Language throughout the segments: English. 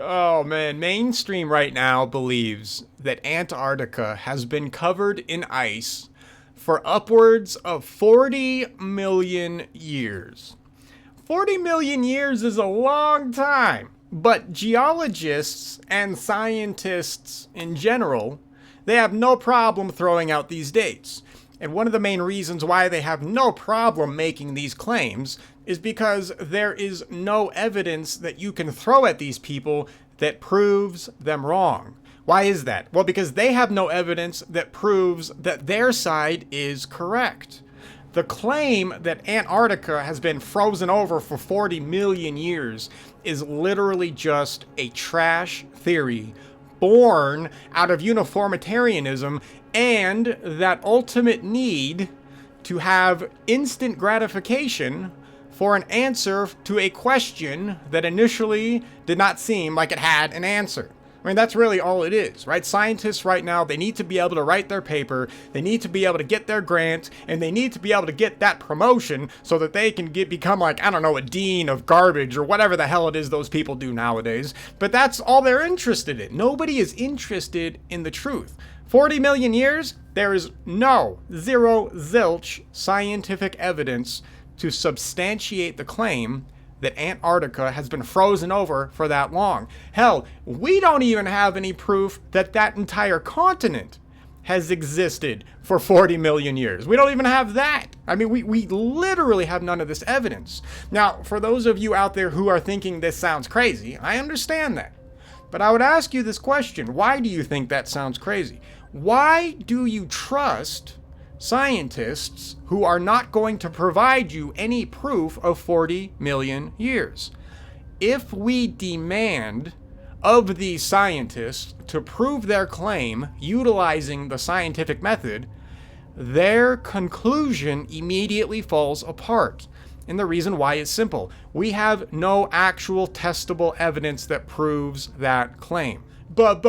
Oh man, mainstream right now believes that Antarctica has been covered in ice for upwards of 40 million years. 40 million years is a long time, but geologists and scientists in general, they have no problem throwing out these dates. And one of the main reasons why they have no problem making these claims is because there is no evidence that you can throw at these people that proves them wrong. Why is that? Well, because they have no evidence that proves that their side is correct. The claim that Antarctica has been frozen over for 40 million years is literally just a trash theory born out of uniformitarianism and that ultimate need to have instant gratification for an answer to a question that initially did not seem like it had an answer. I mean, that's really all it is, right? Scientists right now, they need to be able to write their paper, they need to be able to get their grant, and they need to be able to get that promotion so that they can become like, I don't know, a dean of garbage or whatever the hell it is those people do nowadays. But that's all they're interested in. Nobody is interested in the truth. 40 million years, there is zero, zilch scientific evidence to substantiate the claim that Antarctica has been frozen over for that long. Hell, we don't even have any proof that that entire continent has existed for 40 million years. We don't even have that. I mean, we literally have none of this evidence. Now, for those of you out there who are thinking this sounds crazy, I understand that. But I would ask you this question. Why do you think that sounds crazy? Why do you trust scientists who are not going to provide you any proof of 40 million years? If we demand of these scientists to prove their claim utilizing the scientific method, their conclusion immediately falls apart. And the reason why is simple. We have no actual testable evidence that proves that claim. But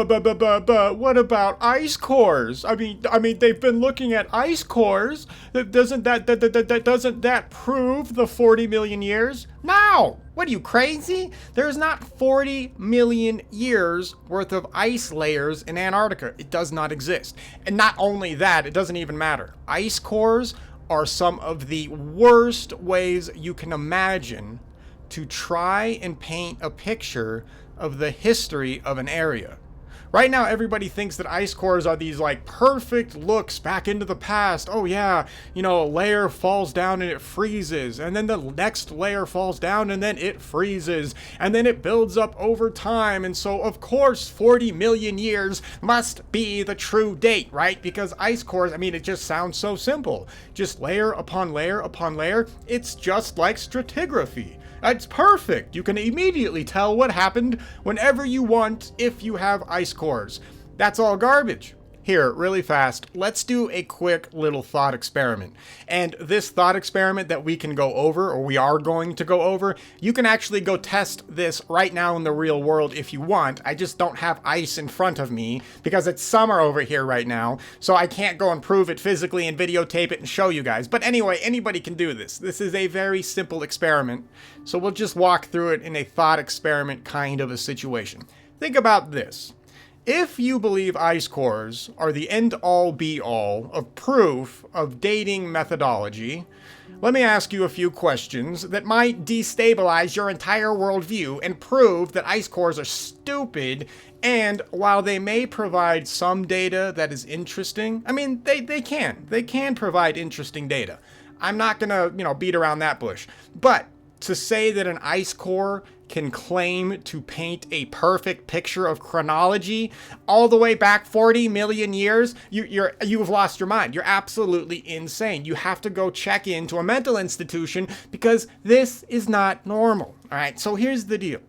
what about ice cores? I mean, they've been looking at ice cores. Doesn't that prove the 40 million years? No! What are you, crazy? There's not 40 million years worth of ice layers in Antarctica. It does not exist. And not only that, it doesn't even matter. Ice cores are some of the worst ways you can imagine to try and paint a picture of the history of an area. Right now, everybody thinks that ice cores are these like perfect looks back into the past. Oh yeah, a layer falls down and it freezes, and then the next layer falls down and then it freezes, and then it builds up over time, and so of course 40 million years must be the true date, right? Because ice cores, it just sounds so simple. Just layer upon layer upon layer. It's just like stratigraphy. It's perfect. You can immediately tell what happened whenever you want if you have ice cores. That's all garbage. Here, really fast, let's do a quick little thought experiment. And this thought experiment that we can go over, or we are going to go over, you can actually go test this right now in the real world if you want. I just don't have ice in front of me because it's summer over here right now, so I can't go and prove it physically and videotape it and show you guys. But anyway, anybody can do this. This is a very simple experiment, so we'll just walk through it in a thought experiment kind of a situation. Think about this. If you believe ice cores are the end-all be-all of proof of dating methodology, let me ask you a few questions that might destabilize your entire worldview and prove that ice cores are stupid, and while they may provide some data that is interesting, they can provide interesting data. I'm not gonna, beat around that bush. But to say that an ice core can claim to paint a perfect picture of chronology all the way back 40 million years, you've lost your mind. You're absolutely insane. You have to go check into a mental institution because this is not normal. All right, so here's the deal.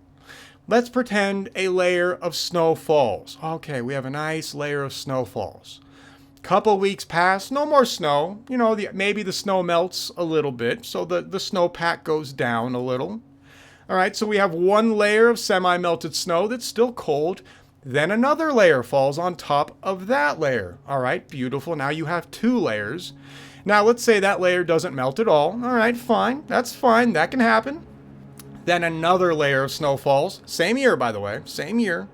Let's pretend a layer of snow falls. Okay, we have a nice layer of snow falls. Couple weeks pass, no more snow. Maybe the snow melts a little bit, so the snowpack goes down a little. All right, so we have one layer of semi-melted snow that's still cold. Then another layer falls on top of that layer. All right, beautiful. Now you have two layers. Now let's say that layer doesn't melt at all. All right, fine. That's fine. That can happen. Then another layer of snow falls. Same year, by the way, same year.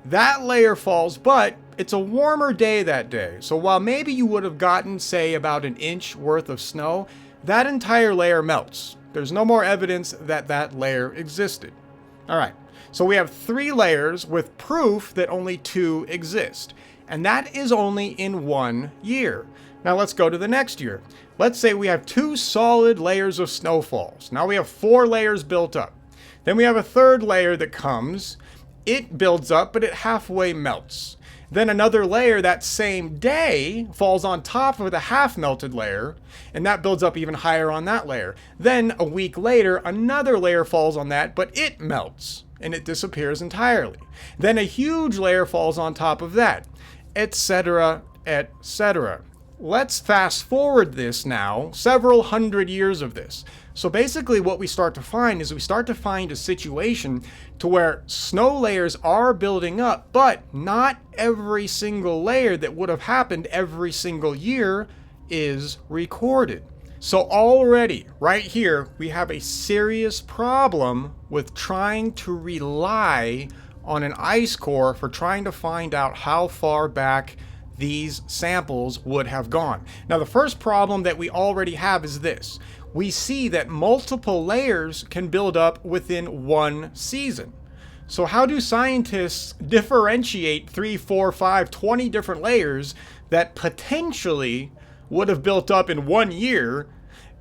That layer falls, but it's a warmer day that day. So while maybe you would have gotten, say, about an inch worth of snow, that entire layer melts. There's no more evidence that that layer existed. All right, so we have 3 layers with proof that only 2 exist. And that is only in 1 year. Now let's go to the next year. Let's say we have 2 solid layers of snowfalls. Now we have 4 layers built up. Then we have a 3rd layer that comes. It builds up, but it halfway melts. Then another layer that same day falls on top of the half melted layer, and that builds up even higher on that layer. Then a week later, another layer falls on that, but it melts and it disappears entirely. Then a huge layer falls on top of that, etc., etc. Let's fast forward this now, several hundred years of this. So basically what we start to find is we start to find a situation to where snow layers are building up, but not every single layer that would have happened every single year is recorded. So already, right here, we have a serious problem with trying to rely on an ice core for trying to find out how far back these samples would have gone. Now, the first problem that we already have is this. We see that multiple layers can build up within 1 season. So how do scientists differentiate 3, 4, 5, 20 different layers that potentially would have built up in 1 year?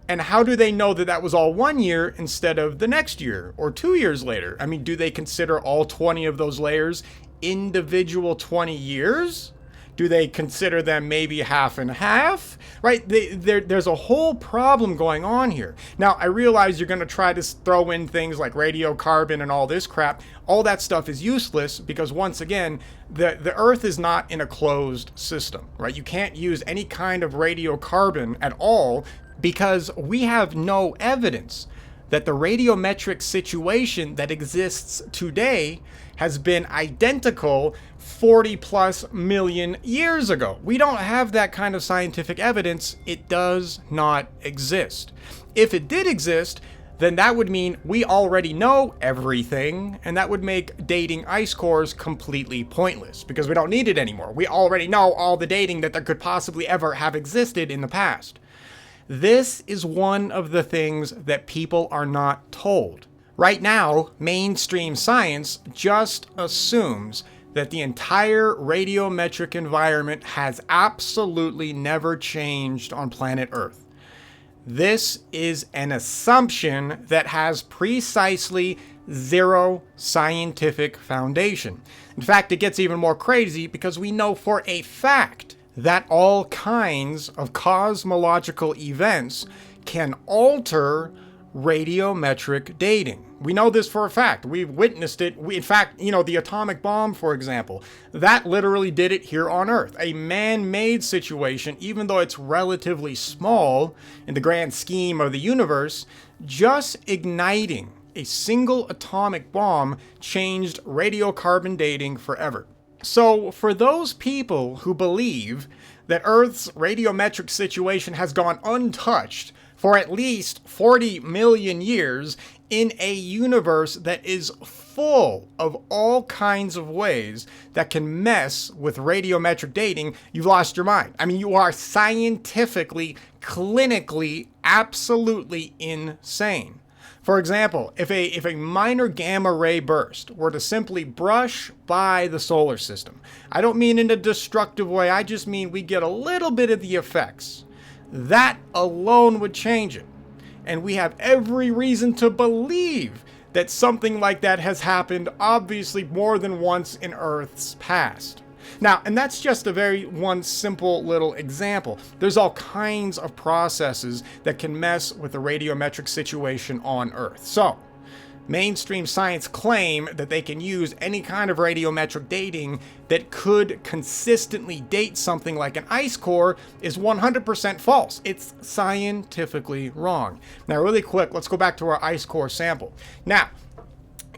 And how do they know that that was all 1 year instead of the next year or 2 years later? I mean, do they consider all 20 of those layers individual 20 years? Do they consider them maybe half and half? Right? There's a whole problem going on here. Now, I realize you're going to try to throw in things like radiocarbon and all this crap. All that stuff is useless because, once again, the Earth is not in a closed system, right? You can't use any kind of radiocarbon at all because we have no evidence that the radiometric situation that exists today has been identical 40 plus million years ago. We don't have that kind of scientific evidence. It does not exist. If it did exist, then that would mean we already know everything, and that would make dating ice cores completely pointless because we don't need it anymore. We already know all the dating that there could possibly ever have existed in the past. This is one of the things that people are not told. Right now, mainstream science just assumes that the entire radiometric environment has absolutely never changed on planet Earth. This is an assumption that has precisely 0 scientific foundation. In fact, it gets even more crazy because we know for a fact that all kinds of cosmological events can alter radiometric dating. We know this for a fact. We've witnessed it. In fact, the atomic bomb, for example, that literally did it here on Earth. A man-made situation, even though it's relatively small in the grand scheme of the universe, just igniting a single atomic bomb changed radiocarbon dating forever. So for those people who believe that Earth's radiometric situation has gone untouched for at least 40 million years in a universe that is full of all kinds of ways that can mess with radiometric dating, you've lost your mind. I mean, you are scientifically, clinically, absolutely insane. For example, if a minor gamma ray burst were to simply brush by the solar system, I don't mean in a destructive way, I just mean we get a little bit of the effects. That alone would change it. And we have every reason to believe that something like that has happened, obviously more than once in Earth's past. Now, and that's just one simple little example. There's all kinds of processes that can mess with the radiometric situation on Earth. So, mainstream science claim that they can use any kind of radiometric dating that could consistently date something like an ice core is 100% false. It's scientifically wrong. Now, really quick, let's go back to our ice core sample. Now,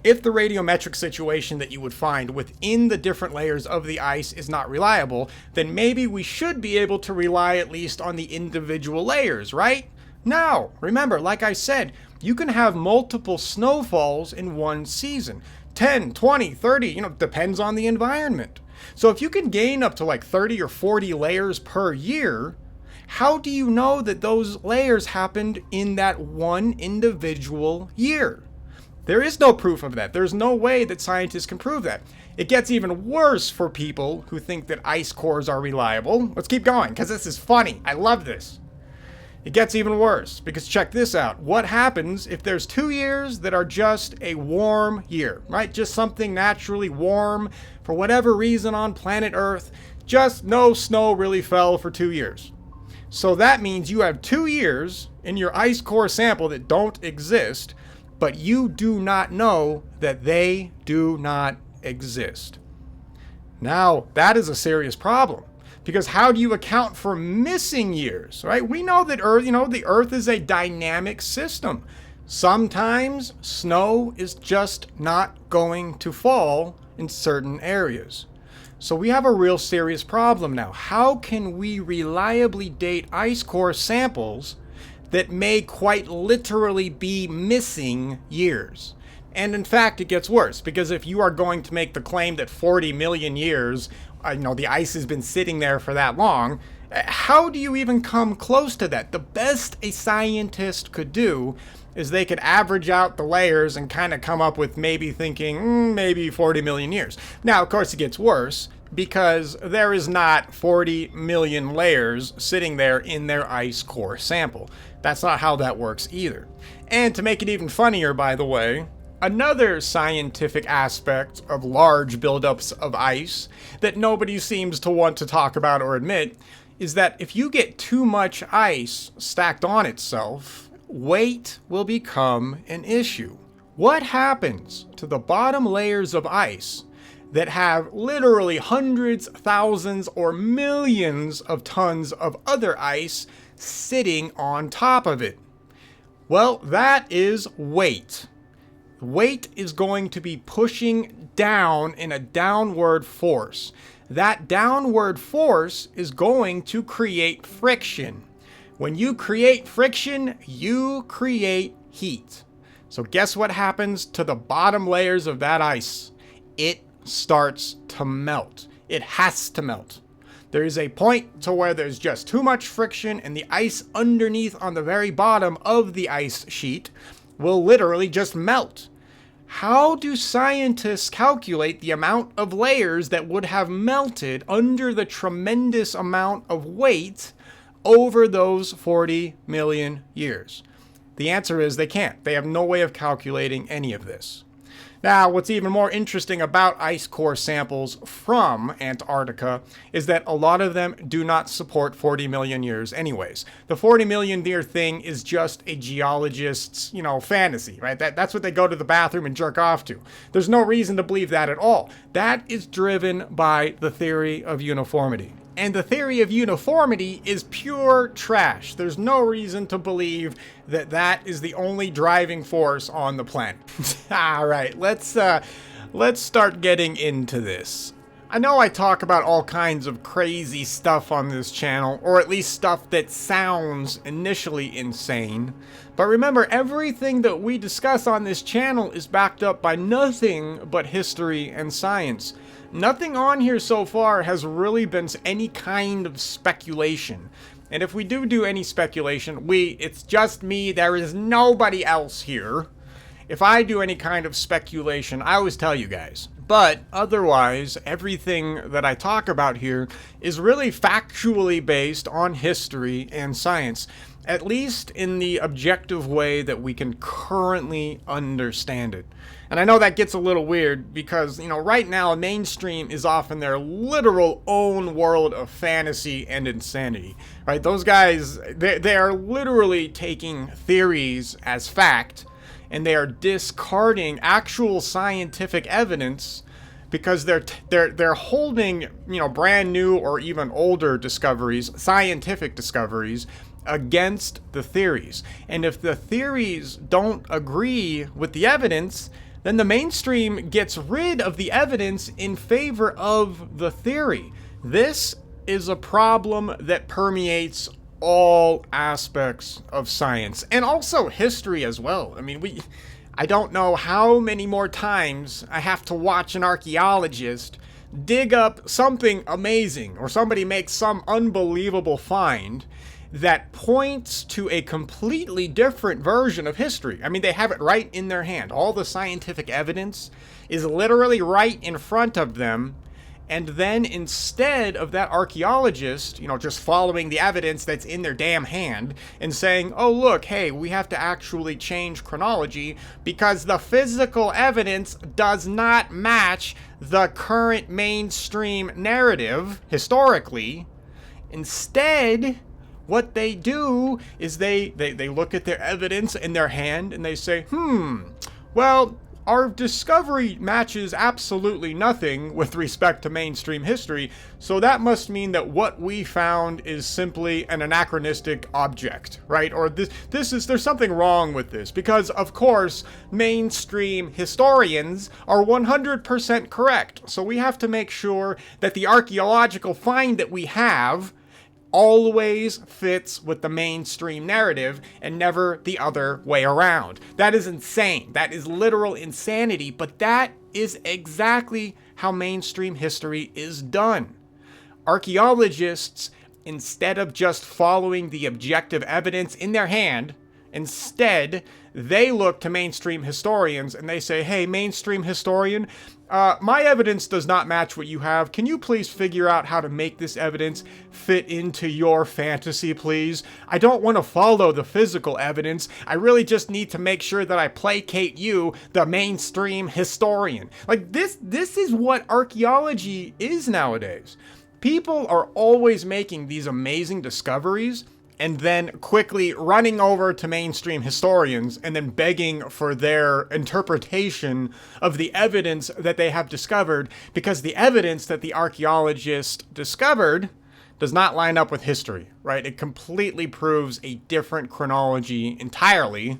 if the radiometric situation that you would find within the different layers of the ice is not reliable, then maybe we should be able to rely at least on the individual layers, right? No, remember, like I said, You can have multiple snowfalls in one season. 10, 20, 30, depends on the environment. So if you can gain up to like 30 or 40 layers per year, how do you know that those layers happened in that one individual year? There is no proof of that. There's no way that scientists can prove that. It gets even worse for people who think that ice cores are reliable. Let's keep going, because this is funny. I love this. It gets even worse, because check this out. What happens if there's 2 years that are just a warm year, right? Just something naturally warm for whatever reason on planet Earth. Just no snow really fell for 2 years. So that means you have 2 years in your ice core sample that don't exist, but you do not know that they do not exist. Now, that is a serious problem, because how do you account for missing years, right? We know that Earth, the Earth is a dynamic system. Sometimes snow is just not going to fall in certain areas. So we have a real serious problem now. How can we reliably date ice core samples that may quite literally be missing years? And in fact, it gets worse, because if you are going to make the claim that 40 million years, the ice has been sitting there for that long, how do you even come close to that? The best a scientist could do is they could average out the layers and kind of come up with maybe thinking, maybe 40 million years. Now, of course, it gets worse, because there is not 40 million layers sitting there in their ice core sample. That's not how that works either. And to make it even funnier, by the way, another scientific aspect of large buildups of ice that nobody seems to want to talk about or admit is that if you get too much ice stacked on itself, weight will become an issue. What happens to the bottom layers of ice that have literally hundreds, thousands, or millions of tons of other ice sitting on top of it? Well, that is weight. Weight is going to be pushing down in a downward force. That downward force is going to create friction. When you create friction, you create heat. So guess what happens to the bottom layers of that ice? It starts to melt. It has to melt. There is a point to where there's just too much friction, and the ice underneath on the very bottom of the ice sheet will literally just melt. How do scientists calculate the amount of layers that would have melted under the tremendous amount of weight over those 40 million years? The answer is they can't. They have no way of calculating any of this. Now, what's even more interesting about ice core samples from Antarctica is that a lot of them do not support 40 million years anyways. The 40 million year thing is just a geologist's, fantasy, right? That's what they go to the bathroom and jerk off to. There's no reason to believe that at all. That is driven by the theory of uniformity. And the theory of uniformity is pure trash. There's no reason to believe that that is the only driving force on the planet. All right, let's start getting into this. I know I talk about all kinds of crazy stuff on this channel, or at least stuff that sounds initially insane. But remember, everything that we discuss on this channel is backed up by nothing but history and science. Nothing on here so far has really been any kind of speculation. And if we do any speculation, it's just me, there is nobody else here. If I do any kind of speculation, I always tell you guys. But otherwise, everything that I talk about here is really factually based on history and science, at least in the objective way that we can currently understand it. And I know that gets a little weird because, right now, mainstream is off in their literal own world of fantasy and insanity, right? Those guys, they are literally taking theories as fact, and they are discarding actual scientific evidence because they're holding, brand new or even older discoveries, scientific discoveries, against the theories. And if the theories don't agree with the evidence, then the mainstream gets rid of the evidence in favor of the theory. This is a problem that permeates all aspects of science and also history as well. I mean, I don't know how many more times I have to watch an archaeologist dig up something amazing or somebody makes some unbelievable find that points to a completely different version of history. I mean, they have it right in their hand. All the scientific evidence is literally right in front of them. And then instead of that archaeologist, just following the evidence that's in their damn hand and saying, oh, look, hey, we have to actually change chronology because the physical evidence does not match the current mainstream narrative historically. Instead, what they do is they look at their evidence in their hand and they say, well, our discovery matches absolutely nothing with respect to mainstream history, so that must mean that what we found is simply an anachronistic object, right? Or there's something wrong with this, because of course mainstream historians are 100% correct. So we have to make sure that the archaeological find that we have always fits with the mainstream narrative and never the other way around. That is insane. That is literal insanity, but that is exactly how mainstream history is done. Archaeologists, instead of just following the objective evidence in their hand, instead, they look to mainstream historians and they say, hey, mainstream historian, my evidence does not match what you have. Can you please figure out how to make this evidence fit into your fantasy, please? I don't want to follow the physical evidence. I really just need to make sure that I placate you, the mainstream historian. Like, this is what archaeology is nowadays. People are always making these amazing discoveries and then quickly running over to mainstream historians and then begging for their interpretation of the evidence that they have discovered, because the evidence that the archaeologist discovered does not line up with history, right? It completely proves a different chronology entirely.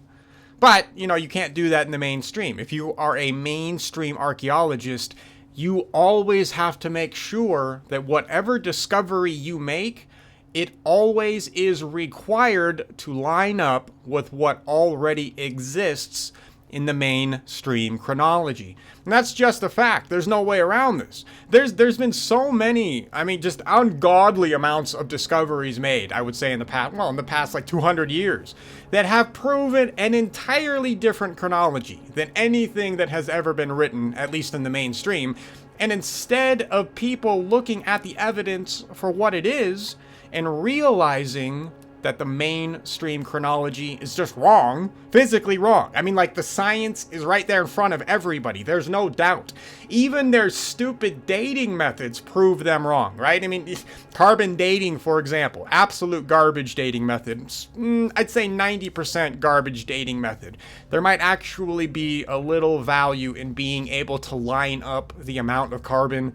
But, you can't do that in the mainstream. If you are a mainstream archaeologist, you always have to make sure that whatever discovery you make, it always is required to line up with what already exists in the mainstream chronology. And that's just a fact. There's no way around this. There's been so many, just ungodly amounts of discoveries made, I would say in the past like 200 years, that have proven an entirely different chronology than anything that has ever been written, at least in the mainstream. And instead of people looking at the evidence for what it is, and realizing that the mainstream chronology is just wrong, physically wrong. The science is right there in front of everybody. There's no doubt. Even their stupid dating methods prove them wrong, right? Carbon dating, for example, absolute garbage dating methods. I'd say 90% garbage dating method. There might actually be a little value in being able to line up the amount of carbon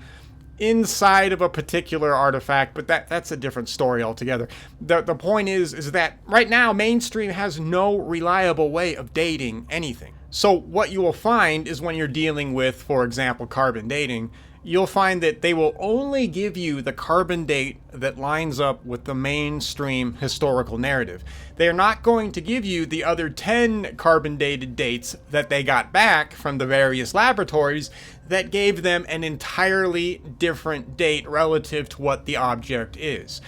inside of a particular artifact, but that's a different story altogether. The point is that right now mainstream has no reliable way of dating anything. So what you will find is when you're dealing with, for example, carbon dating, you'll find that they will only give you the carbon date that lines up with the mainstream historical narrative. They are not going to give you the other 10 carbon dated dates that they got back from the various laboratories that gave them an entirely different date relative to what the object is.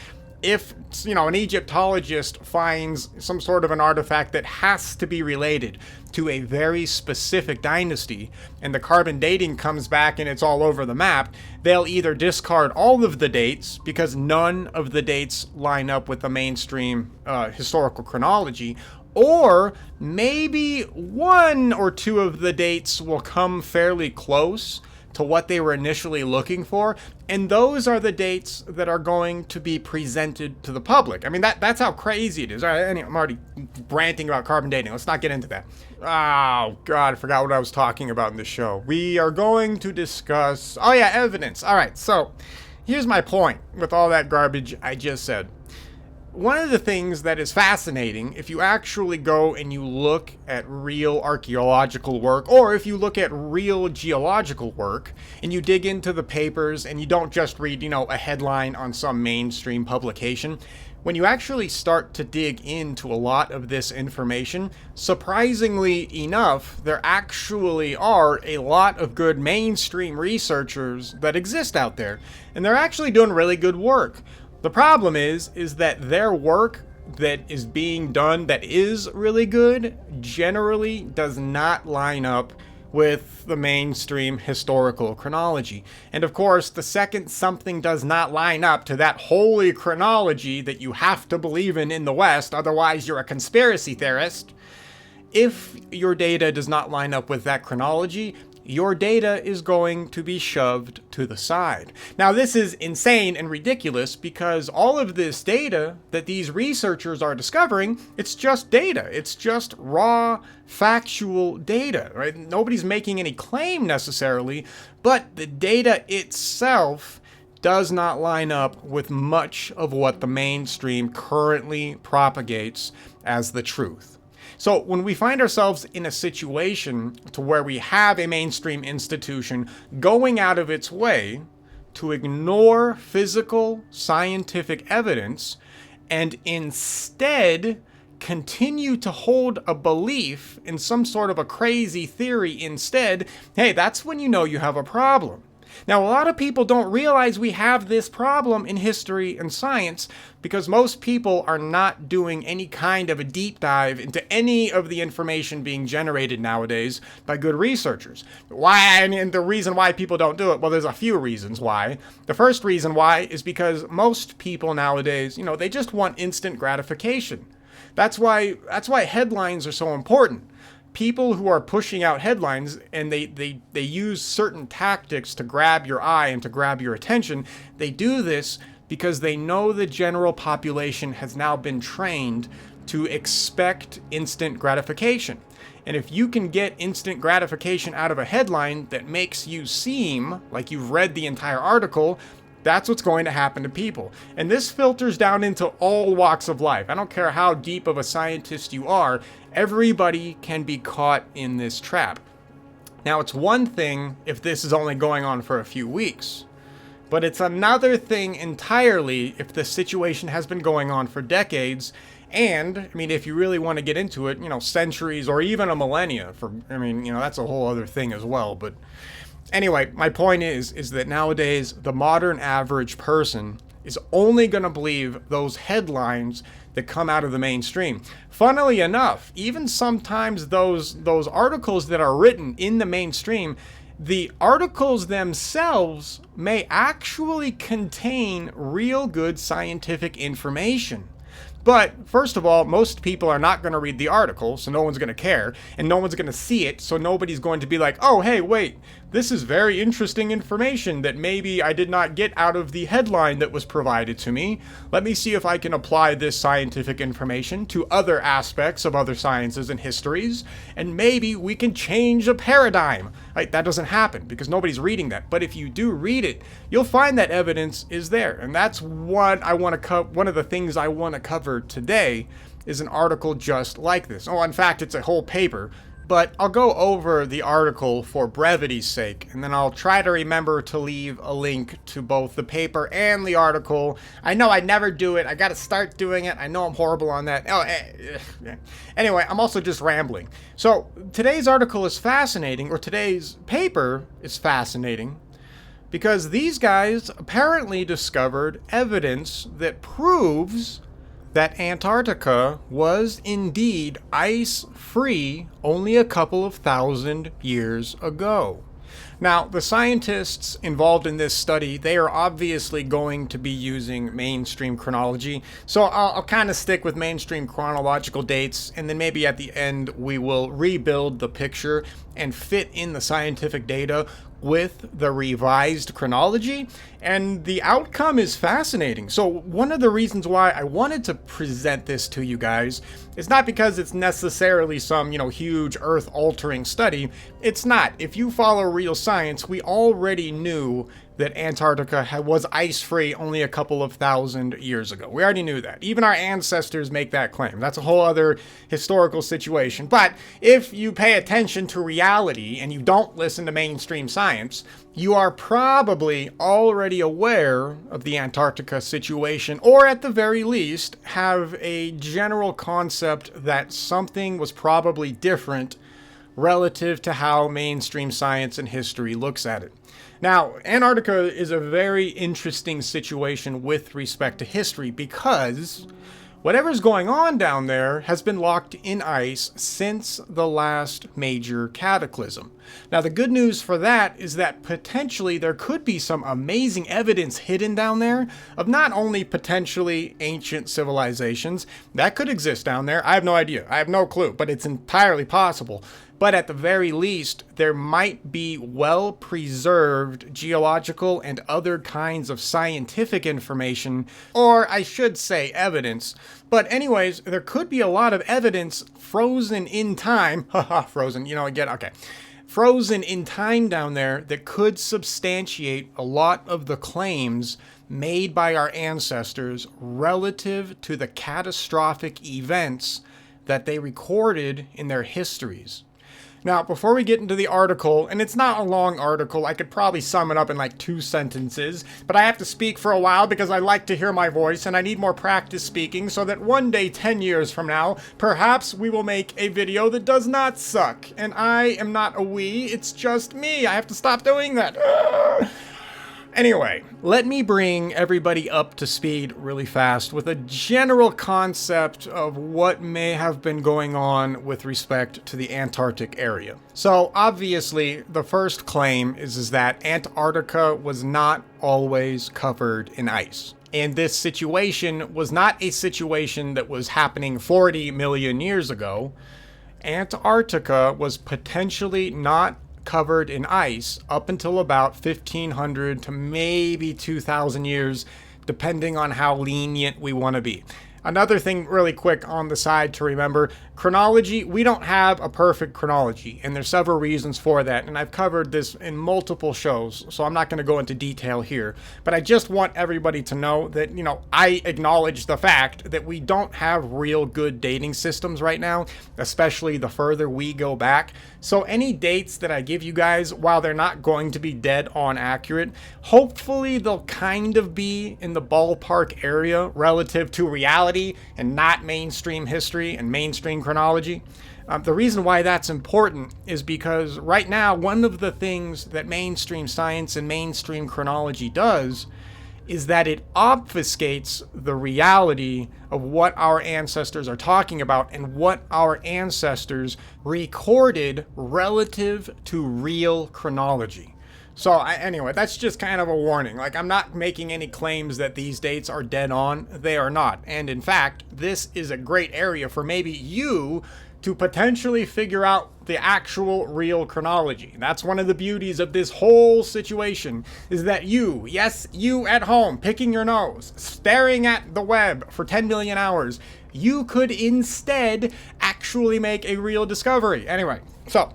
If, an Egyptologist finds some sort of an artifact that has to be related to a very specific dynasty, and the carbon dating comes back and it's all over the map, they'll either discard all of the dates because none of the dates line up with the mainstream historical chronology, or maybe one or two of the dates will come fairly close to what they were initially looking for, and those are the dates that are going to be presented to the public. That's how crazy it is. All right, anyway, I'm already ranting about carbon dating. Let's not get into that. Oh, God, I forgot what I was talking about in this show. We are going to discuss, evidence. All right, so here's my point with all that garbage I just said. one of the things that is fascinating, if you actually go and you look at real archaeological work, or if you look at real geological work, and you dig into the papers and you don't just read, a headline on some mainstream publication, when you actually start to dig into a lot of this information, surprisingly enough, there actually are a lot of good mainstream researchers that exist out there, and they're actually doing really good work. The problem is that their work that is being done that is really good generally does not line up with the mainstream historical chronology. And of course, the second something does not line up to that holy chronology that you have to believe in the West, otherwise you're a conspiracy theorist, if your data does not line up with that chronology, your data is going to be shoved to the side. Now, this is insane and ridiculous because all of this data that these researchers are discovering, it's just data. It's just raw, factual data, right? Nobody's making any claim necessarily, but the data itself does not line up with much of what the mainstream currently propagates as the truth. So when we find ourselves in a situation to where we have a mainstream institution going out of its way to ignore physical scientific evidence and instead continue to hold a belief in some sort of a crazy theory instead, hey, that's when you know you have a problem. Now, a lot of people don't realize we have this problem in history and science because most people are not doing any kind of a deep dive into any of the information being generated nowadays by good researchers. Why? And the reason why people don't do it, well, there's a few reasons why. The first reason why is because most people nowadays, they just want instant gratification. That's why headlines are so important. People who are pushing out headlines and they use certain tactics to grab your eye and to grab your attention, they do this because they know the general population has now been trained to expect instant gratification. And if you can get instant gratification out of a headline that makes you seem like you've read the entire article, that's what's going to happen to people. And this filters down into all walks of life. I don't care how deep of a scientist you are, everybody can be caught in this trap. Now, it's one thing if this is only going on for a few weeks, but it's another thing entirely if the situation has been going on for decades. And, if you really want to get into it, centuries or even a millennia. That's a whole other thing as well. But anyway, my point is that nowadays the modern average person is only going to believe those headlines that come out of the mainstream. Funnily enough, even sometimes those articles that are written in the mainstream, the articles themselves may actually contain real good scientific information. But first of all, most people are not going to read the article, so no one's going to care, and no one's going to see it, so nobody's going to be like, oh, hey, wait, this is very interesting information that maybe I did not get out of the headline that was provided to me. Let me see if I can apply this scientific information to other aspects of other sciences and histories, and maybe we can change a paradigm. Like, that doesn't happen because nobody's reading that. But if you do read it, you'll find that evidence is there. And that's what I want to one of the things I want to cover today is an article just like this. Oh, in fact, it's a whole paper. But I'll go over the article for brevity's sake, and then I'll try to remember to leave a link to both the paper and the article. I know I never do it. I got to start doing it. I know I'm horrible on that. Anyway, I'm also just rambling. So today's article is fascinating, or today's paper is fascinating, because these guys apparently discovered evidence that proves that Antarctica was indeed ice-free only a couple of thousand years ago. Now, the scientists involved in this study, they are obviously going to be using mainstream chronology, so I'll kind of stick with mainstream chronological dates, and then maybe at the end we will rebuild the picture and fit in the scientific data with the revised chronology, and the outcome is fascinating. So one of the reasons why I wanted to present this to you guys is not because it's necessarily some, huge earth-altering study. It's not. If you follow real science, we already knew that Antarctica was ice-free only a couple of thousand years ago. We already knew that. Even our ancestors make that claim. That's a whole other historical situation. But if you pay attention to reality and you don't listen to mainstream science, you are probably already aware of the Antarctica situation, or at the very least, have a general concept that something was probably different relative to how mainstream science and history looks at it. Now, Antarctica is a very interesting situation with respect to history because whatever's going on down there has been locked in ice since the last major cataclysm. Now, the good news for that is that potentially there could be some amazing evidence hidden down there of not only potentially ancient civilizations that could exist down there. I have no idea. I have no clue, but it's entirely possible. But at the very least, there might be well-preserved geological and other kinds of scientific information, or I should say evidence. But anyways, there could be a lot of evidence frozen in time. Haha, frozen, again, okay. Frozen in time down there that could substantiate a lot of the claims made by our ancestors relative to the catastrophic events that they recorded in their histories. Now, before we get into the article, and it's not a long article, I could probably sum it up in like 2 sentences, but I have to speak for a while because I like to hear my voice and I need more practice speaking so that one day, 10 years from now, perhaps we will make a video that does not suck. And I am not a we, it's just me. I have to stop doing that. Anyway, let me bring everybody up to speed really fast with a general concept of what may have been going on with respect to the Antarctic area. So obviously, the first claim is that Antarctica was not always covered in ice. And this situation was not a situation that was happening 40 million years ago. Antarctica was potentially not covered in ice up until about 1500 to maybe 2000 years, depending on how lenient we want to be. Another thing really quick on the side to remember, chronology, we don't have a perfect chronology, and there's several reasons for that, and I've covered this in multiple shows, so I'm not going to go into detail here, but I just want everybody to know that, I acknowledge the fact that we don't have real good dating systems right now, especially the further we go back. So any dates that I give you guys, while they're not going to be dead on accurate, hopefully they'll kind of be in the ballpark area relative to reality and not mainstream history and mainstream chronology. The reason why that's important is because right now, one of the things that mainstream science and mainstream chronology does is that it obfuscates the reality of what our ancestors are talking about and what our ancestors recorded relative to real chronology. So anyway, that's just kind of a warning. Like, I'm not making any claims that these dates are dead on. They are not. And in fact, this is a great area for maybe you to potentially figure out the actual real chronology. That's one of the beauties of this whole situation, is that you, yes, you at home, picking your nose, staring at the web for 10 million hours, you could instead actually make a real discovery. Anyway, so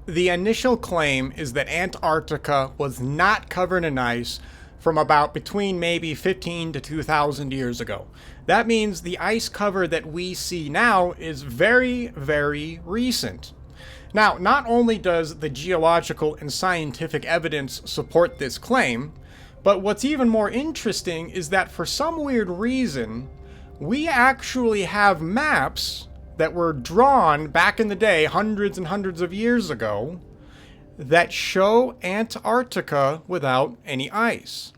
the initial claim is that Antarctica was not covered in ice from about between maybe 15 to 2,000 years ago. That means the ice cover that we see now is very, very recent. Now, not only does the geological and scientific evidence support this claim, but what's even more interesting is that for some weird reason, we actually have maps that were drawn back in the day, hundreds and hundreds of years ago, that show Antarctica without any ice.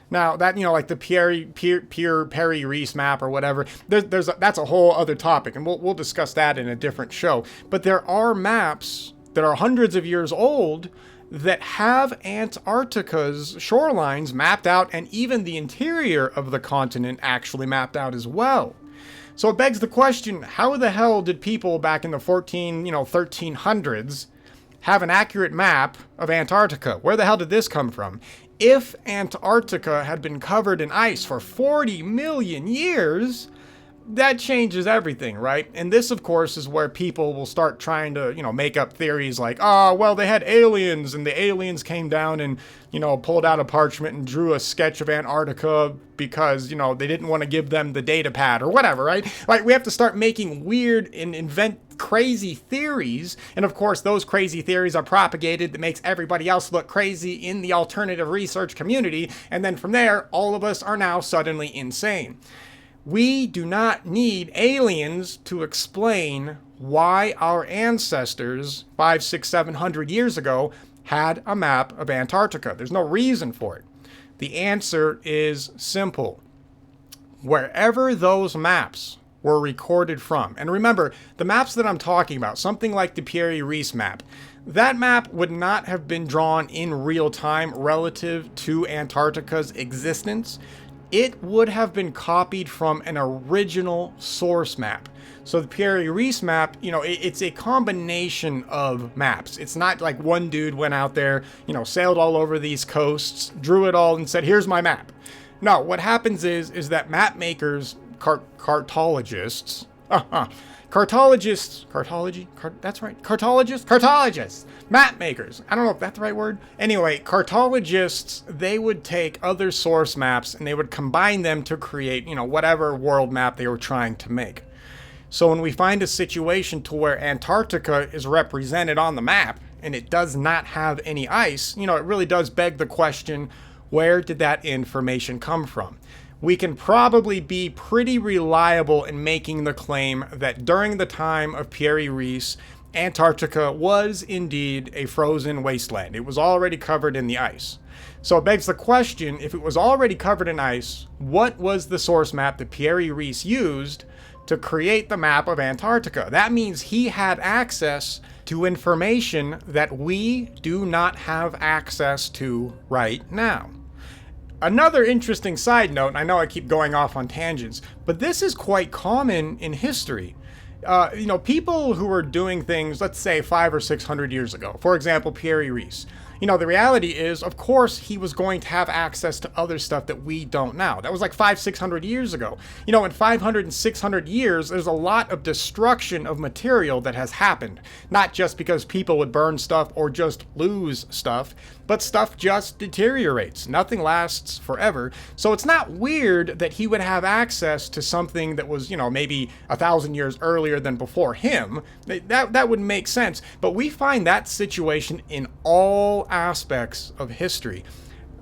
Now, that, like the Pierre-Perry-Reese map or whatever, that's a whole other topic, and we'll discuss that in a different show. But there are maps that are hundreds of years old that have Antarctica's shorelines mapped out, and even the interior of the continent actually mapped out as well. So it begs the question, how the hell did people back in the 1300s have an accurate map of Antarctica. Where the hell did this come from? If Antarctica had been covered in ice for 40 million years, that changes everything, right? And this, of course, is where people will start trying to, make up theories like, oh, well, they had aliens, and the aliens came down and, pulled out a parchment and drew a sketch of Antarctica because, they didn't want to give them the data pad or whatever, right? Like, we have to start making weird and invent crazy theories. And of course, those crazy theories are propagated that makes everybody else look crazy in the alternative research community. And then from there, all of us are now suddenly insane. We do not need aliens to explain why our ancestors 500, 600, 700 years ago had a map of Antarctica. There's no reason for it. The answer is simple. Wherever those maps were recorded from, and remember, the maps that I'm talking about, something like the Pierre-Reese map, that map would not have been drawn in real time relative to Antarctica's existence. It would have been copied from an original source map. So the Pierre-Reese map, it's a combination of maps. It's not like one dude went out there, sailed all over these coasts, drew it all and said, here's my map. No, what happens is that map makers, cartologists, map makers. I don't know if that's the right word. Anyway, cartologists, they would take other source maps and they would combine them to create, whatever world map they were trying to make. So when we find a situation to where Antarctica is represented on the map and it does not have any ice, it really does beg the question, where did that information come from? We can probably be pretty reliable in making the claim that during the time of Pierre-Reese, Antarctica was indeed a frozen wasteland. It was already covered in the ice. So it begs the question, if it was already covered in ice, what was the source map that Pierre-Reese used to create the map of Antarctica? That means he had access to information that we do not have access to right now. Another interesting side note, and I know I keep going off on tangents, but this is quite common in history. People who were doing things, let's say 500 or 600 years ago, for example, Pierre-Reese. The reality is, of course, he was going to have access to other stuff that we don't now. That was like 500, 600 years ago. In 500 and 600 years, there's a lot of destruction of material that has happened. Not just because people would burn stuff or just lose stuff, but stuff just deteriorates. Nothing lasts forever. So it's not weird that he would have access to something that was, maybe 1,000 years earlier than before him. That would make sense. But we find that situation in all aspects of history.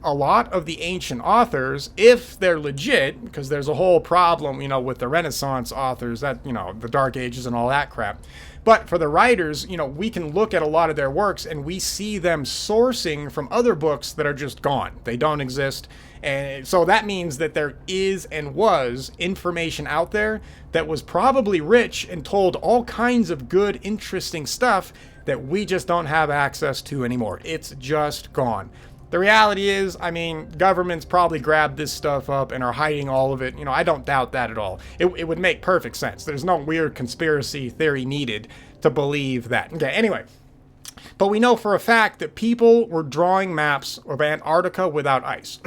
A lot of the ancient authors, if they're legit, because there's a whole problem, with the Renaissance authors, that, the Dark Ages and all that crap. But for the writers, we can look at a lot of their works and we see them sourcing from other books that are just gone. They don't exist. And so that means that there is and was information out there that was probably rich and told all kinds of good, interesting stuff that we just don't have access to anymore. It's just gone. The reality is, governments probably grabbed this stuff up and are hiding all of it. I don't doubt that at all. It would make perfect sense. There's no weird conspiracy theory needed to believe that. Okay, anyway. But we know for a fact that people were drawing maps of Antarctica without ice.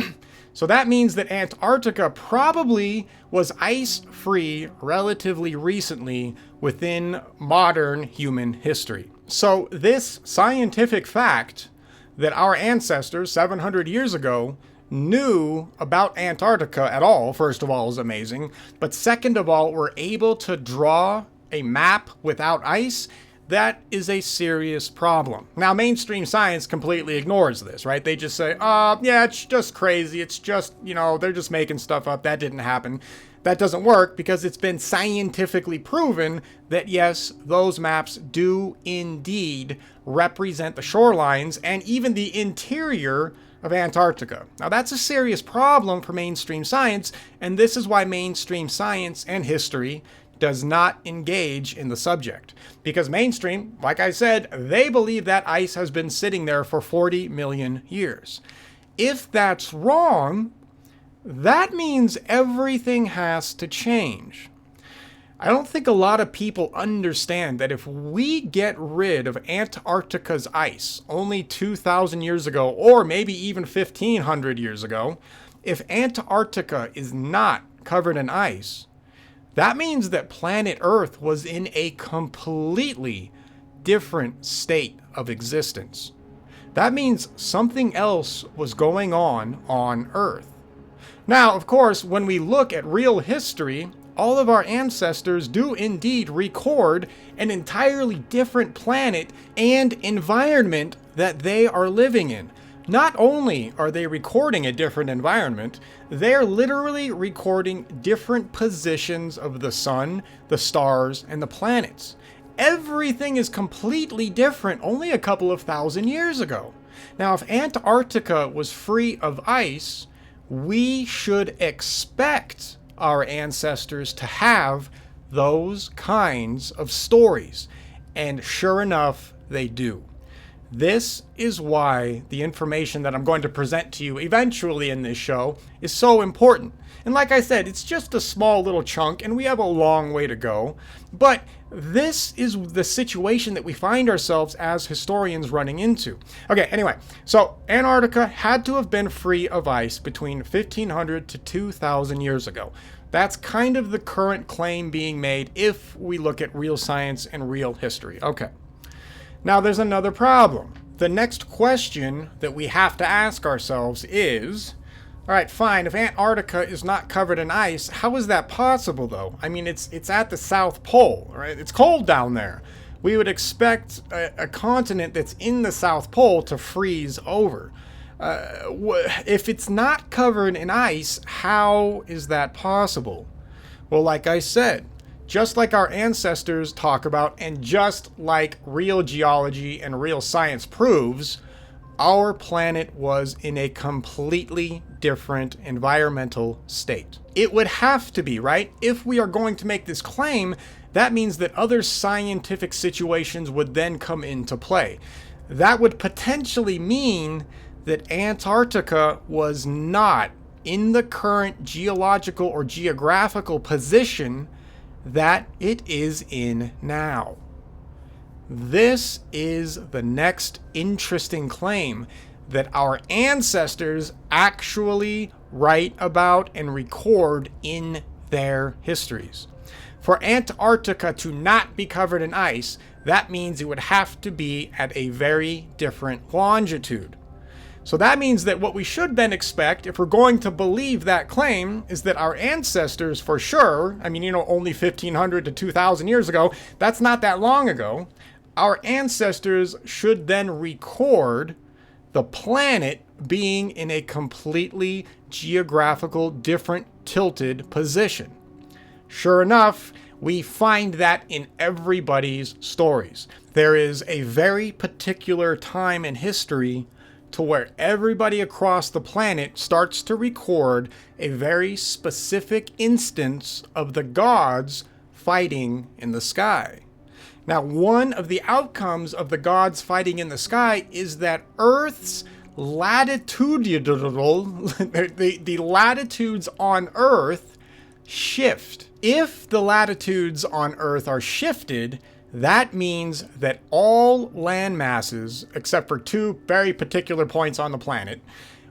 So that means that Antarctica probably was ice-free relatively recently within modern human history. So this scientific fact that our ancestors 700 years ago knew about Antarctica at all, first of all, is amazing. But second of all, were able to draw a map without ice. That is a serious problem. Now, mainstream science completely ignores this, right? They just say, yeah, it's just crazy. It's just, they're just making stuff up. That didn't happen. That doesn't work because it's been scientifically proven that, yes, those maps do indeed represent the shorelines and even the interior of Antarctica. Now, that's a serious problem for mainstream science, and this is why mainstream science and history does not engage in the subject. Because mainstream, like I said, they believe that ice has been sitting there for 40 million years. If that's wrong, that means everything has to change. I don't think a lot of people understand that if we get rid of Antarctica's ice only 2,000 years ago, or maybe even 1,500 years ago, if Antarctica is not covered in ice, that means that planet Earth was in a completely different state of existence. That means something else was going on Earth. Now, of course, when we look at real history, all of our ancestors do indeed record an entirely different planet and environment that they are living in. Not only are they recording a different environment, they're literally recording different positions of the sun, the stars, and the planets. Everything is completely different only a couple of thousand years ago. Now, if Antarctica was free of ice, we should expect our ancestors to have those kinds of stories. And sure enough, they do. This is why the information that I'm going to present to you eventually in this show is so important. And like I said, it's just a small little chunk and we have a long way to go. But this is the situation that we find ourselves as historians running into. Okay, anyway, so Antarctica had to have been free of ice between 1,500 to 2,000 years ago. That's kind of the current claim being made if we look at real science and real history. Okay. Now there's another problem. The next question that we have to ask ourselves is, all right, fine, if Antarctica is not covered in ice, how is that possible though? I mean, it's at the South Pole, right? It's cold down there. We would expect a continent that's in the South Pole to freeze over. If it's not covered in ice, how is that possible? Well, like I said, just like our ancestors talk about, and just like real geology and real science proves, our planet was in a completely different environmental state. It would have to be, right? If we are going to make this claim, that means that other scientific situations would then come into play. That would potentially mean that Antarctica was not in the current geological or geographical position that it is in now. This is the next interesting claim that our ancestors actually write about and record in their histories. For Antarctica to not be covered in ice, that means it would have to be at a very different longitude. So that means that what we should then expect, if we're going to believe that claim, is that our ancestors for sure, I mean, only 1,500 to 2,000 years ago, that's not that long ago, our ancestors should then record the planet being in a completely geographical, different tilted position. Sure enough, we find that in everybody's stories. There is a very particular time in history to where everybody across the planet starts to record a very specific instance of the gods fighting in the sky. Now, one of the outcomes of the gods fighting in the sky is that Earth's latitudinal, the latitudes on Earth shift. If the latitudes on Earth are shifted, that means that all land masses, except for two very particular points on the planet,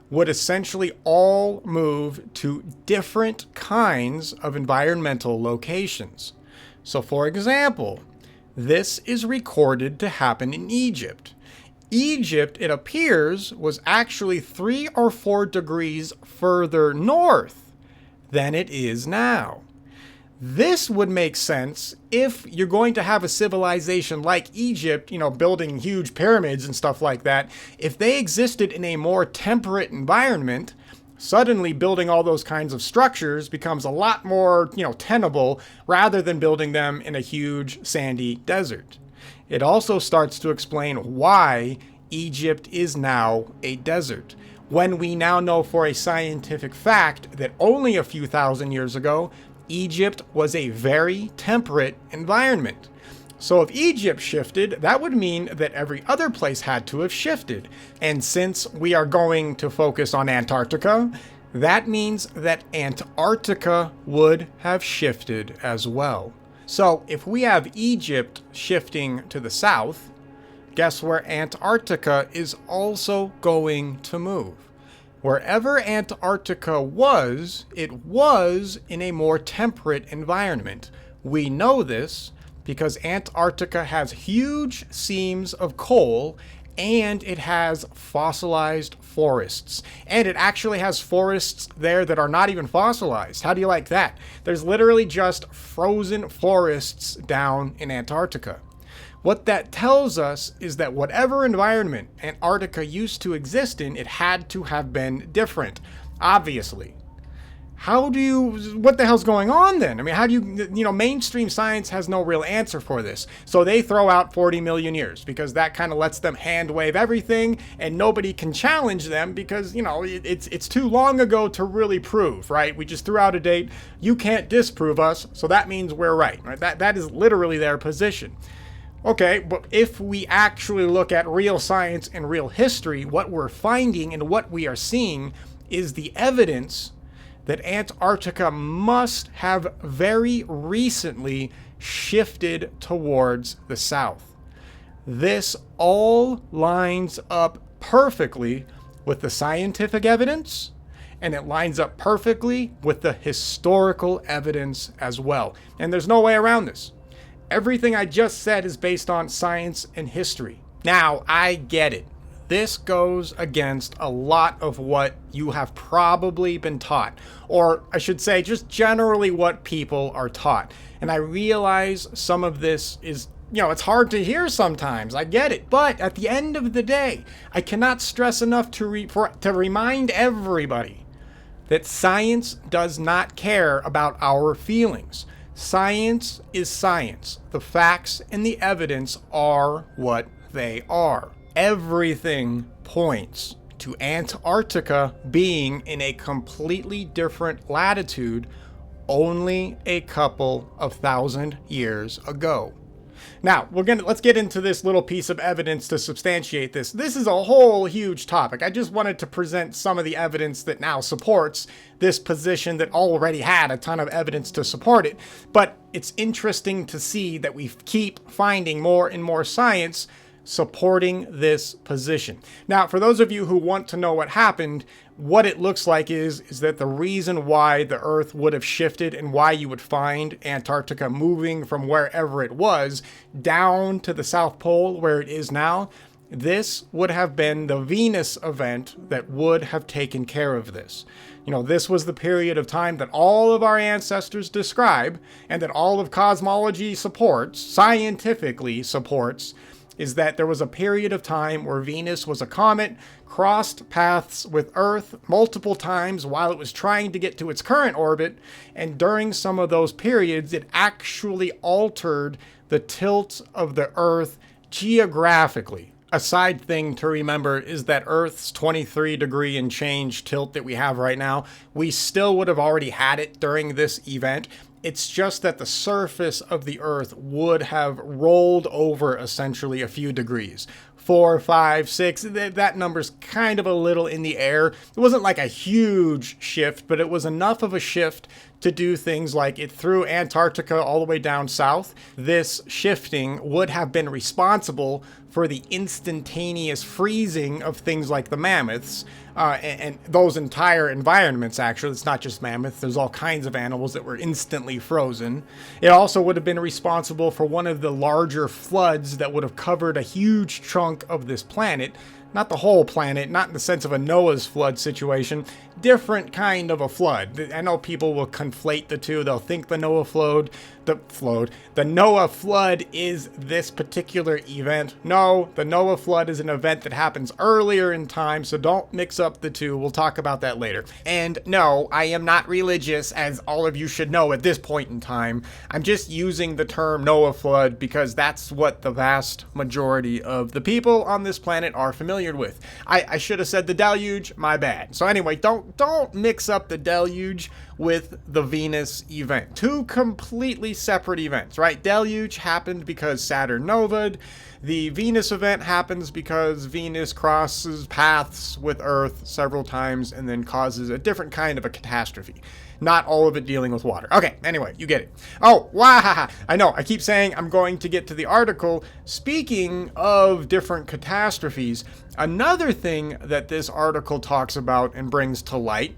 would essentially all move to different kinds of environmental locations. So for example, this is recorded to happen in Egypt. Egypt, it appears, was actually 3 or 4 degrees further north than it is now. This would make sense if you're going to have a civilization like Egypt, building huge pyramids and stuff like that. If they existed in a more temperate environment, suddenly building all those kinds of structures becomes a lot more, tenable rather than building them in a huge sandy desert. It also starts to explain why Egypt is now a desert, when we now know for a scientific fact that only a few thousand years ago, Egypt was a very temperate environment. So if Egypt shifted, that would mean that every other place had to have shifted. And since we are going to focus on Antarctica, that means that Antarctica would have shifted as well. So if we have Egypt shifting to the south, guess where Antarctica is also going to move? Wherever Antarctica was, it was in a more temperate environment. We know this because Antarctica has huge seams of coal and it has fossilized forests. And it actually has forests there that are not even fossilized. How do you like that? There's literally just frozen forests down in Antarctica. What that tells us is that whatever environment Antarctica used to exist in, it had to have been different, obviously. What the hell's going on then? I mean, how do mainstream science has no real answer for this. So they throw out 40 million years because that kind of lets them hand wave everything and nobody can challenge them because, it's too long ago to really prove, right? We just threw out a date. You can't disprove us, so that means we're right? That is literally their position. Okay, but if we actually look at real science and real history, what we're finding and what we are seeing is the evidence that Antarctica must have very recently shifted towards the south. This all lines up perfectly with the scientific evidence, and it lines up perfectly with the historical evidence as well. And there's no way around this. Everything I just said is based on science and history. Now, I get it. This goes against a lot of what you have probably been taught, or I should say just generally what people are taught. And I realize some of this is, it's hard to hear sometimes. I get it. But at the end of the day, I cannot stress enough to remind everybody that science does not care about our feelings. Science is science. The facts and the evidence are what they are. Everything points to Antarctica being in a completely different latitude only a couple of thousand years ago. Now, let's get into this little piece of evidence to substantiate this. This is a whole huge topic. I just wanted to present some of the evidence that now supports this position that already had a ton of evidence to support it. But it's interesting to see that we keep finding more and more science supporting this position. Now, for those of you who want to know what happened, what it looks like is that the reason why the Earth would have shifted and why you would find Antarctica moving from wherever it was down to the South Pole where it is now, this would have been the Venus event that would have taken care of this. This was the period of time that all of our ancestors describe and that all of cosmology supports, scientifically supports, is that there was a period of time where Venus was a comet, crossed paths with Earth multiple times while it was trying to get to its current orbit, and during some of those periods, it actually altered the tilt of the Earth geographically. A side thing to remember is that Earth's 23 degree and change tilt that we have right now, we still would have already had it during this event. It's just that the surface of the Earth would have rolled over essentially a few degrees. 4, 5, 6, that number's kind of a little in the air. It wasn't like a huge shift, but it was enough of a shift to do things like it threw Antarctica all the way down south. This shifting would have been responsible for the instantaneous freezing of things like the mammoths, and those entire environments, actually. It's not just mammoths. There's all kinds of animals that were instantly frozen. It also would have been responsible for one of the larger floods that would have covered a huge chunk of this planet. Not the whole planet, not in the sense of a Noah's flood situation, different kind of a flood. I know people will conflate the two. They'll think the Noah flood is this particular event. No, the Noah flood is an event that happens earlier in time, so don't mix up the two. We'll talk about that later. And no, I am not religious, as all of you should know at this point in time. I'm just using the term Noah flood because that's what the vast majority of the people on this planet are familiar with. I should have said the deluge, my bad. So anyway, don't mix up the deluge with the Venus event. Two completely separate events, right? Deluge happened because Saturn novaed. The Venus event happens because Venus crosses paths with Earth several times and then causes a different kind of a catastrophe. Not all of it dealing with water. Okay, anyway, you get it. Oh, wow, I know, I keep saying I'm going to get to the article. Speaking of different catastrophes, another thing that this article talks about and brings to light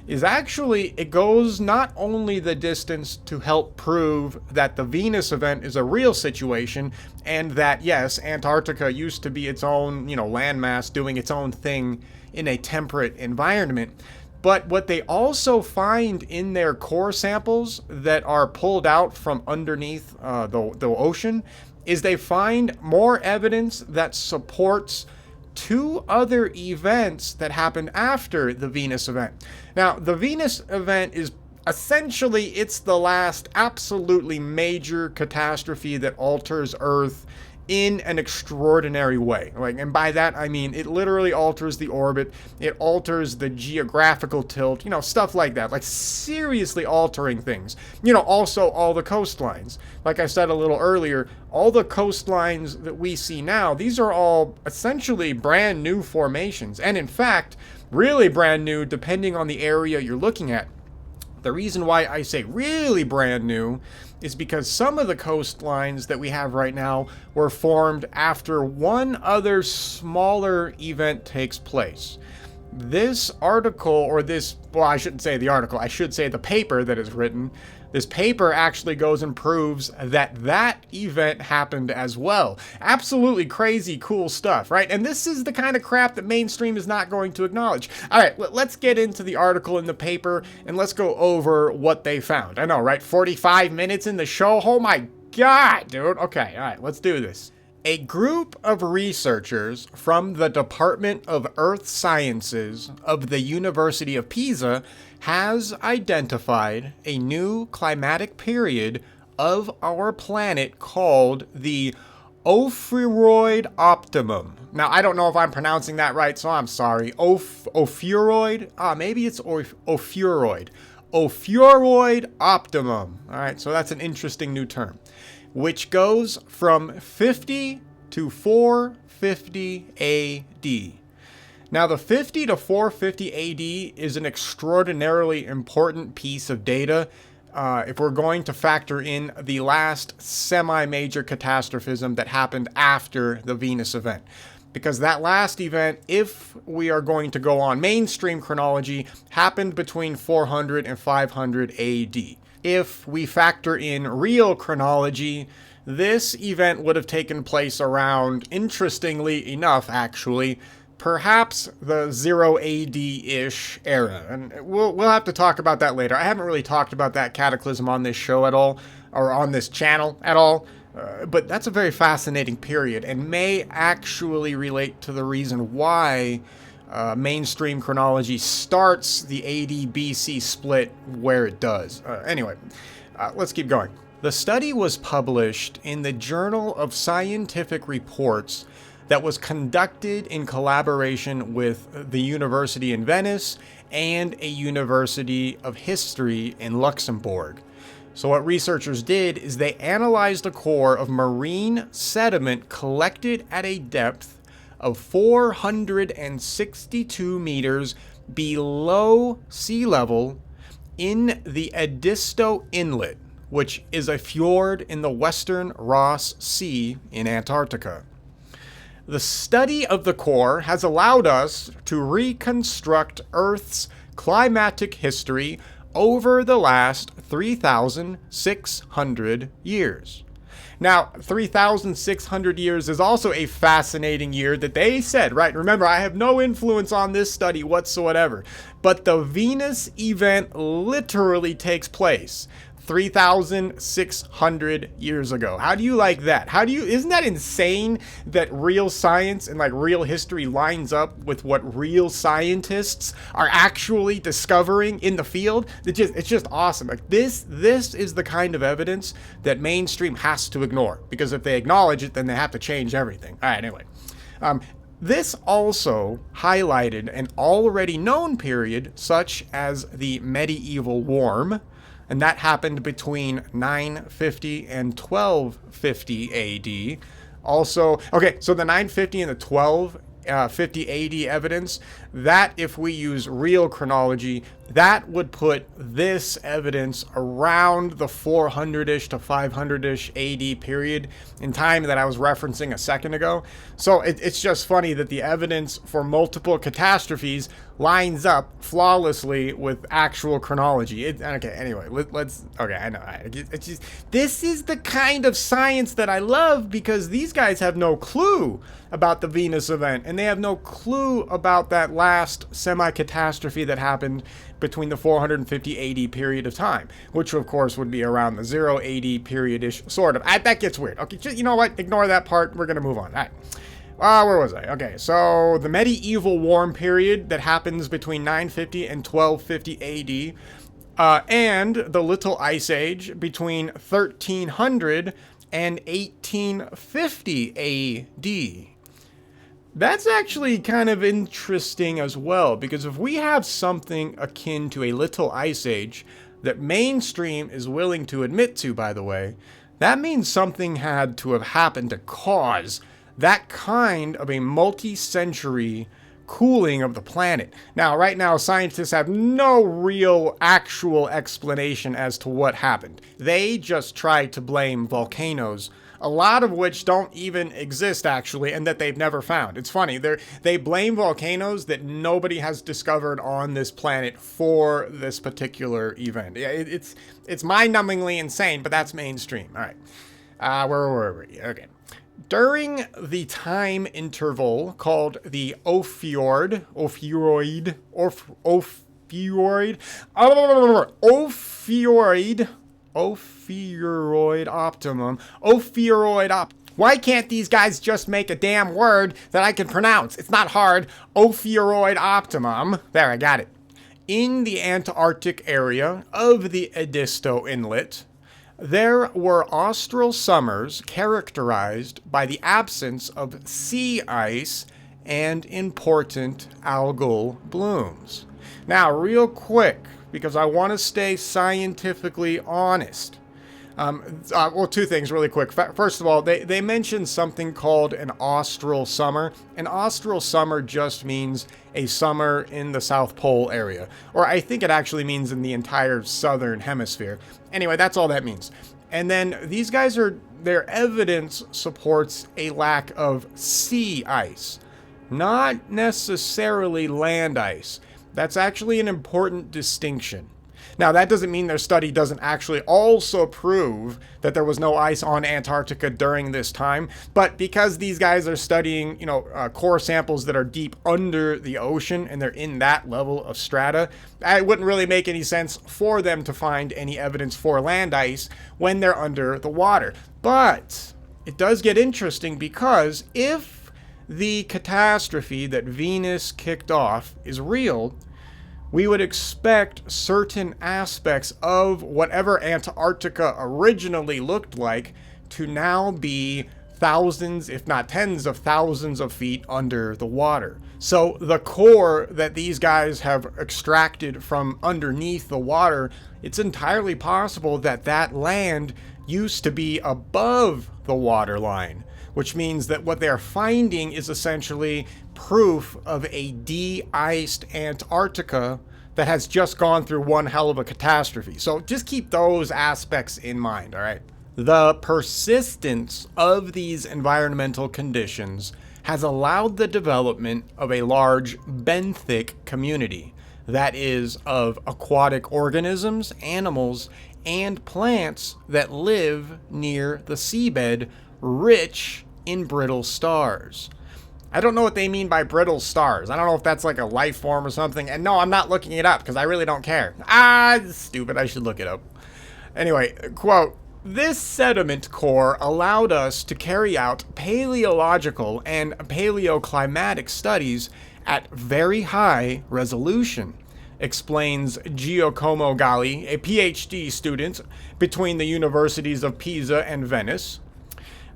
is actually it goes not only the distance to help prove that the Venus event is a real situation and that, yes, Antarctica used to be its own, landmass doing its own thing in a temperate environment. But what they also find in their core samples that are pulled out from underneath the ocean is they find more evidence that supports two other events that happened after the Venus event. Now, the Venus event is essentially, it's the last absolutely major catastrophe that alters Earth in an extraordinary way. And by that I mean it literally alters the orbit, it alters the geographical tilt, stuff like that, like seriously altering things. Also all the coastlines. Like I said a little earlier, all the coastlines that we see now, these are all essentially brand new formations. And in fact, really brand new depending on the area you're looking at. The reason why I say really brand new is because some of the coastlines that we have right now were formed after one other smaller event takes place. This article, or I shouldn't say the article, I should say the paper that is written, this paper actually goes and proves that event happened as well. Absolutely crazy cool stuff, right? And this is the kind of crap that mainstream is not going to acknowledge. All right, let's get into the article in the paper and let's go over what they found. I know, right? 45 minutes in the show? Oh my God, dude. Okay, all right, let's do this. A group of researchers from the Department of Earth Sciences of the University of Pisa has identified a new climatic period of our planet called the Ophiuroid Optimum. Now, I don't know if I'm pronouncing that right, so I'm sorry. Ophiuroid? Maybe it's Ophiuroid. Ophiuroid Optimum. All right, so that's an interesting new term, which goes from 50 to 450 AD. Now, the 50 to 450 AD is an extraordinarily important piece of data if we're going to factor in the last semi-major catastrophism that happened after the Venus event. Because that last event, if we are going to go on mainstream chronology, happened between 400 and 500 AD. If we factor in real chronology, this event would have taken place around, interestingly enough actually, perhaps the 0 AD-ish era. And we'll have to talk about that later. I haven't really talked about that cataclysm on this show at all, or on this channel at all, but that's a very fascinating period and may actually relate to the reason why mainstream chronology starts the AD-BC split where it does. Anyway, let's keep going. The study was published in the Journal of Scientific Reports that was conducted in collaboration with the University in Venice and a University of History in Luxembourg. So what researchers did is they analyzed a core of marine sediment collected at a depth of 462 meters below sea level in the Edisto Inlet, which is a fjord in the western Ross Sea in Antarctica. The study of the core has allowed us to reconstruct Earth's climatic history over the last 3,600 years. Now, 3,600 years is also a fascinating year that they said, right? Remember, I have no influence on this study whatsoever, but the Venus event literally takes place 3,600 years ago. How do you like that? Isn't that insane that real science and real history lines up with what real scientists are actually discovering in the field? It's just awesome. This is the kind of evidence that mainstream has to ignore, because if they acknowledge it, then they have to change everything. All right, anyway. This also highlighted an already known period, such as the medieval warm, and that happened between 950 and 1250 AD. Also, okay, so the 950 and the 1250 AD evidence, that if we use real chronology, that would put this evidence around the 400-ish to 500-ish AD period in time that I was referencing a second ago. So it's just funny that the evidence for multiple catastrophes lines up flawlessly with actual chronology. Okay, anyway, okay, I know. It's just, this is the kind of science that I love, because these guys have no clue about the Venus event, and they have no clue about that last semi-catastrophe that happened between the 450 AD period of time, which of course would be around the 0 AD period-ish, sort of. That gets weird. Okay, you know what? Ignore that part. We're going to move on. All right. Where was I? Okay, so the medieval warm period that happens between 950 and 1250 AD, and the Little Ice Age between 1300 and 1850 AD. That's actually kind of interesting as well, because if we have something akin to a Little Ice Age that mainstream is willing to admit to, by the way, that means something had to have happened to cause that kind of a multi-century cooling of the planet. Now, right now, scientists have no real actual explanation as to what happened. They just try to blame volcanoes, a lot of which don't even exist actually, and that they've never found. It's funny, they blame volcanoes that nobody has discovered on this planet for this particular event. Yeah, it's mind-numbingly insane, but that's mainstream. All right, where were we? Okay. During the time interval called the Ophiuroid optimum. Why can't these guys just make a damn word that I can pronounce? It's not hard. Ophiuroid optimum. There, I got it. In the Antarctic area of the Edisto Inlet, there were austral summers characterized by the absence of sea ice and important algal blooms. Now, real quick, because I want to stay scientifically honest. Well, two things really quick. First of all, they mentioned something called an austral summer. An austral summer just means a summer in the South Pole area. Or I think it actually means in the entire southern hemisphere. Anyway, that's all that means. And then these guys their evidence supports a lack of sea ice, not necessarily land ice. That's actually an important distinction. Now, that doesn't mean their study doesn't actually also prove that there was no ice on Antarctica during this time, but because these guys are studying, core samples that are deep under the ocean and they're in that level of strata, it wouldn't really make any sense for them to find any evidence for land ice when they're under the water. But it does get interesting, because if the catastrophe that Venus kicked off is real, we would expect certain aspects of whatever Antarctica originally looked like to now be thousands, if not tens of thousands of feet under the water. So the core that these guys have extracted from underneath the water, it's entirely possible that that land used to be above the waterline, which means that what they're finding is essentially proof of a de-iced Antarctica that has just gone through one hell of a catastrophe. So just keep those aspects in mind, all right? The persistence of these environmental conditions has allowed the development of a large benthic community, that is, of aquatic organisms, animals, and plants that live near the seabed, rich in brittle stars. I don't know what they mean by brittle stars. I don't know if that's like a life form or something. And no, I'm not looking it up because I really don't care. It's stupid. I should look it up. Anyway, quote, "This sediment core allowed us to carry out paleological and paleoclimatic studies at very high resolution," explains Giacomo Galli, a PhD student between the universities of Pisa and Venice.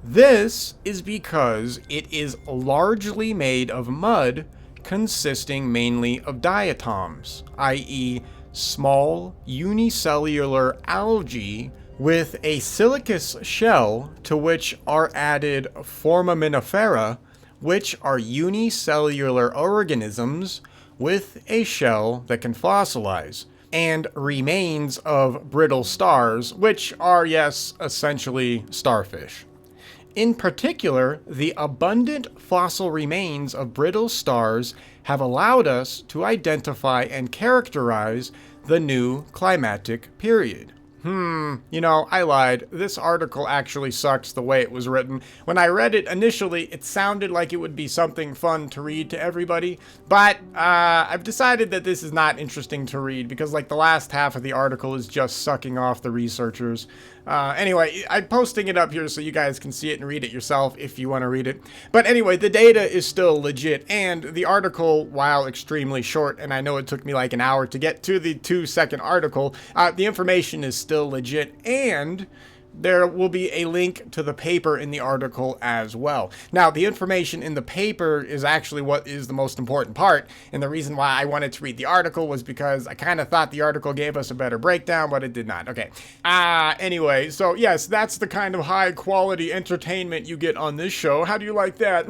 "This is because it is largely made of mud consisting mainly of diatoms, i.e. small unicellular algae with a silicous shell to which are added foraminifera, which are unicellular organisms with a shell that can fossilize, and remains of brittle stars, which are, yes, essentially starfish. In particular, the abundant fossil remains of brittle stars have allowed us to identify and characterize the new climatic period. I lied. This article actually sucks the way it was written. When I read it initially, it sounded like it would be something fun to read to everybody, but I've decided that this is not interesting to read because like the last half of the article is just sucking off the researchers. Anyway, I'm posting it up here so you guys can see it and read it yourself if you want to read it. But anyway, the data is still legit, and the article, while extremely short, and I know it took me like an hour to get to the 2-second article, the information is still legit, and there will be a link to the paper in the article as well. Now, the information in the paper is actually what is the most important part, and the reason why I wanted to read the article was because I kind of thought the article gave us a better breakdown, but it did not. Okay. Anyway, so yes, that's the kind of high quality entertainment you get on this show. How do you like that?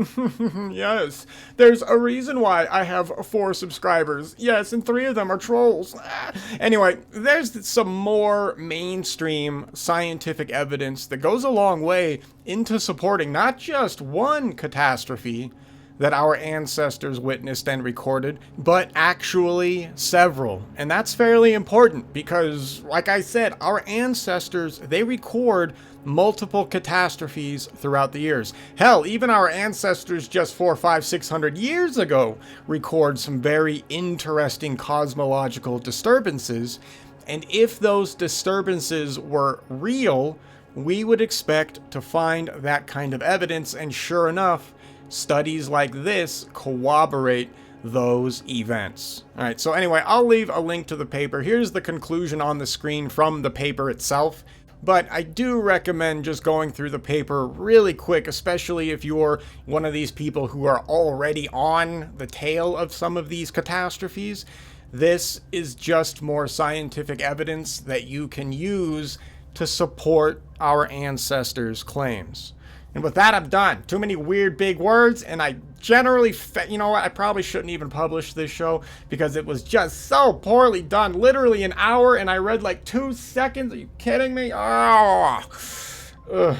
Yes. There's a reason why I have 4 subscribers. Yes, and 3 of them are trolls. Anyway, there's some more mainstream scientific evidence that goes a long way into supporting not just one catastrophe that our ancestors witnessed and recorded, but actually several. And that's fairly important because, like I said, our ancestors, they record multiple catastrophes throughout the years. Hell, even our ancestors just 400, 500, 600 years ago record some very interesting cosmological disturbances. And if those disturbances were real, we would expect to find that kind of evidence. And sure enough, studies like this corroborate those events. All right, so anyway, I'll leave a link to the paper. Here's the conclusion on the screen from the paper itself. But I do recommend just going through the paper really quick, especially if you're one of these people who are already on the tail of some of these catastrophes. This is just more scientific evidence that you can use to support our ancestors' claims. And with that, I'm done. Too many weird big words, and I generally, you know what, I probably shouldn't even publish this show because it was just so poorly done. Literally an hour, and I read like 2 seconds. Are you kidding me? Oh. Ugh.